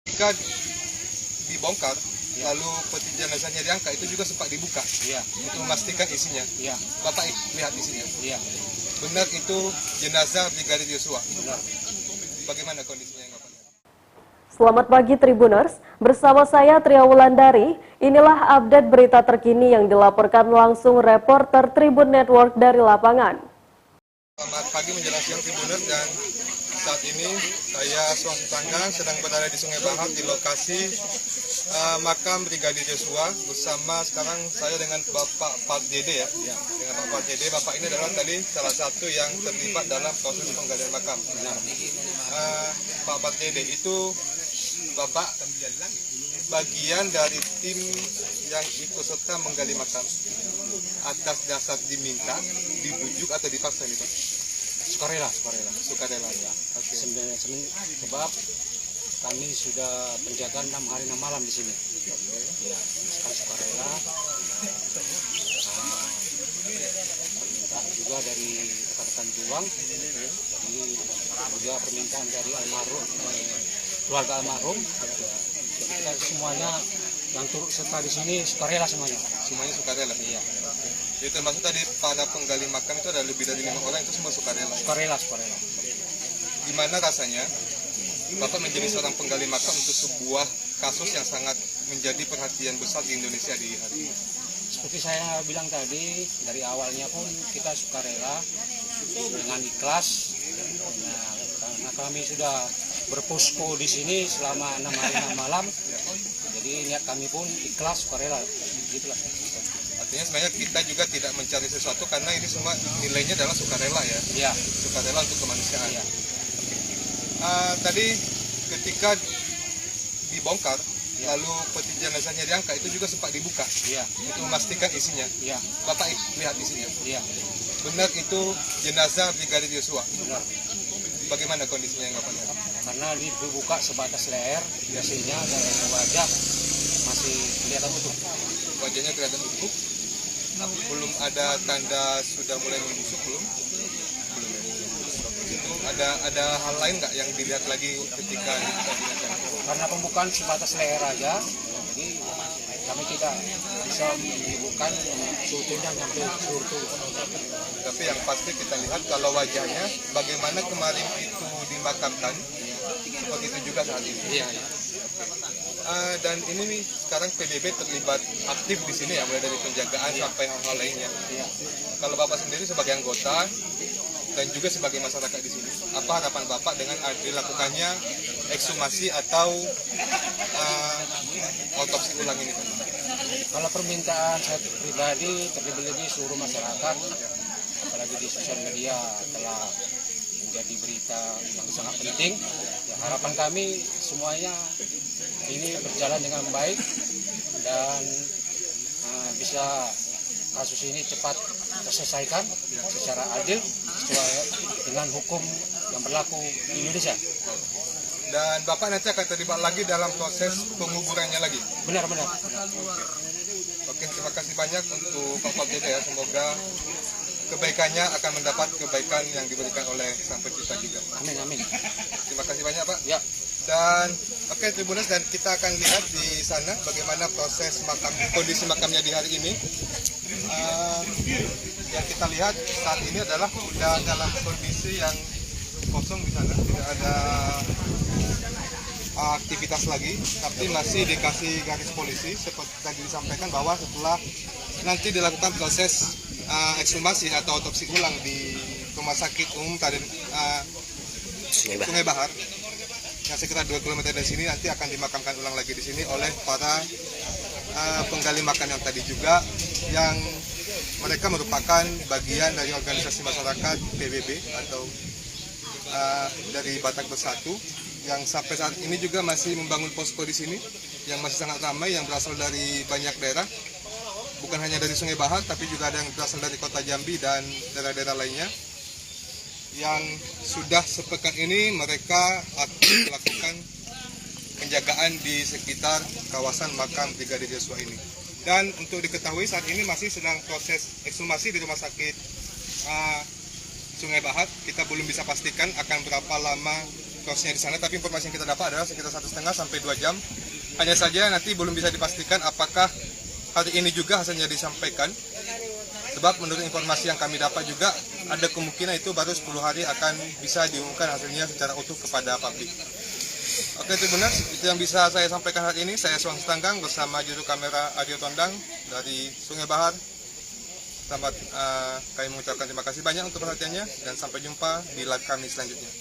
Ketika dibongkar, lalu peti jenazahnya diangkat, itu juga sempat dibuka untuk memastikan isinya. Bapak lihat isinya. Benar itu jenazah Brigadir Yosua. Bagaimana kondisinya Bapak? Selamat pagi Tribuners, bersama saya Tria Wulandari. Inilah update berita terkini yang dilaporkan langsung reporter Tribun Network dari lapangan. Selamat pagi menjelang siang Tribuners, dan saat ini saya Suang Tanggang sedang berada di Sungai Bahar di lokasi makam Brigadir Yosua, bersama sekarang saya dengan Bapak Pak Dede ya. Dengan Bapak Dede. Bapak ini adalah tadi salah satu yang terlibat dalam proses penggalian makam. Pak Dede, itu Bapak bagian dari tim yang ikut serta menggali makam atas dasar diminta, dibujuk atau dipaksa nih Pak? Sukarela Ya. Oke. Sebab kami sudah penjagaan 6 hari 6 malam di sini. Ya, sekarang sukarela. Permintaan juga dari rekan-rekan juang. Jadi juga permintaan dari almarhum, keluarga almarhum. Jadi kita semuanya yang turut serta di sini sukarela semuanya. Semuanya sukarela. Iya. Jadi termasuk tadi para penggali makam itu ada lebih dari 5 orang, itu semua sukarela. Sukarela. Gimana rasanya Bapak menjadi seorang penggali makam untuk sebuah kasus yang sangat menjadi perhatian besar di Indonesia di hari ini? Seperti saya bilang tadi, dari awalnya pun kita sukarela dengan ikhlas. Nah, karena kami sudah berposko di sini selama 6 hari 6 malam, jadi niat kami pun ikhlas sukarela, gitulah. Artinya sebenarnya kita juga tidak mencari sesuatu, karena ini semua nilainya adalah sukarela ya. Iya. Sukarela untuk kemanusiaan. Iya. Tadi ketika dibongkar, lalu peti jenazahnya diangkat, itu juga sempat dibuka untuk memastikan isinya. Bapak lihat isinya. Benar itu jenazah Brigadir Yosua. Benar. Bagaimana kondisinya yang Bapak lihat? Karena dibuka sebatas leher, biasanya dari wajah masih kelihatan utuh. Wajahnya kelihatan utuh. Belum ada tanda sudah mulai membusuk, belum ya? Itu ada hal lain nggak yang dilihat lagi ketika diangkat? Karena pembukaan sebatas leher aja, jadi kami tidak bisa menyebutkan utuhnya sampai seluruh tubuh. Tapi yang pasti kita lihat kalau wajahnya bagaimana kemarin itu dimakamkan, begitu juga saat ini. Iya. Dan ini nih sekarang PBB terlibat aktif di sini ya, mulai dari penjagaan sampai hal-hal lainnya. Kalau Bapak sendiri sebagai anggota dan juga sebagai masyarakat di sini, apa harapan Bapak dengan dilakukannya ekshumasi atau otopsi ulang ini? Kalau permintaan saya pribadi, terlebih-lebih seluruh masyarakat, apalagi di sosial media telah menjadi berita yang sangat penting. Ya, harapan kami semuanya ini berjalan dengan baik dan bisa kasus ini cepat terselesaikan secara adil sesuai dengan hukum yang berlaku di Indonesia. Dan Bapak nanti akan terlibat lagi dalam proses penguburannya lagi? Benar. Oke, terima kasih banyak untuk Pak Dede ya. Semoga kebaikannya akan mendapat kebaikan yang diberikan oleh Sang Pencipta juga. Amin. Terima kasih banyak Pak. Ya. Dan oke Tribuners, dan kita akan lihat di sana bagaimana proses kondisi makamnya di hari ini. Yang kita lihat saat ini adalah sudah dalam kondisi yang kosong di sana, tidak ada aktivitas lagi, tapi masih dikasih garis polisi seperti tadi disampaikan bahwa setelah nanti dilakukan proses ekshumasi atau otopsi ulang di Rumah Sakit Umum Sungai Bahar yang sekitar 2 km dari sini, nanti akan dimakamkan ulang lagi di sini oleh para penggali makam yang tadi juga, yang mereka merupakan bagian dari organisasi masyarakat PBB atau dari Batak Bersatu, yang sampai saat ini juga masih membangun posko di sini, yang masih sangat ramai, yang berasal dari banyak daerah, bukan hanya dari Sungai Bahar, tapi juga ada yang berasal dari Kota Jambi dan daerah-daerah lainnya, yang sudah sepekan ini mereka aktif melakukan penjagaan di sekitar kawasan makam Brigadir Yosua ini. Dan untuk diketahui saat ini masih sedang proses ekshumasi di Rumah Sakit Sungai Bahar. Kita belum bisa pastikan akan berapa lama kosnya di sana, tapi informasi yang kita dapat adalah sekitar 1,5 sampai 2 jam. Hanya saja nanti belum bisa dipastikan apakah hari ini juga hasilnya disampaikan. Sebab menurut informasi yang kami dapat juga ada kemungkinan itu baru 10 hari akan bisa diumumkan hasilnya secara utuh kepada publik. Oke Tribuners, itu yang bisa saya sampaikan hari ini. Saya Suang Setanggang bersama juru kamera Aryo Tondang dari Sungai Bahar. Selamat, kami mengucapkan terima kasih banyak untuk perhatiannya dan sampai jumpa di live kami selanjutnya.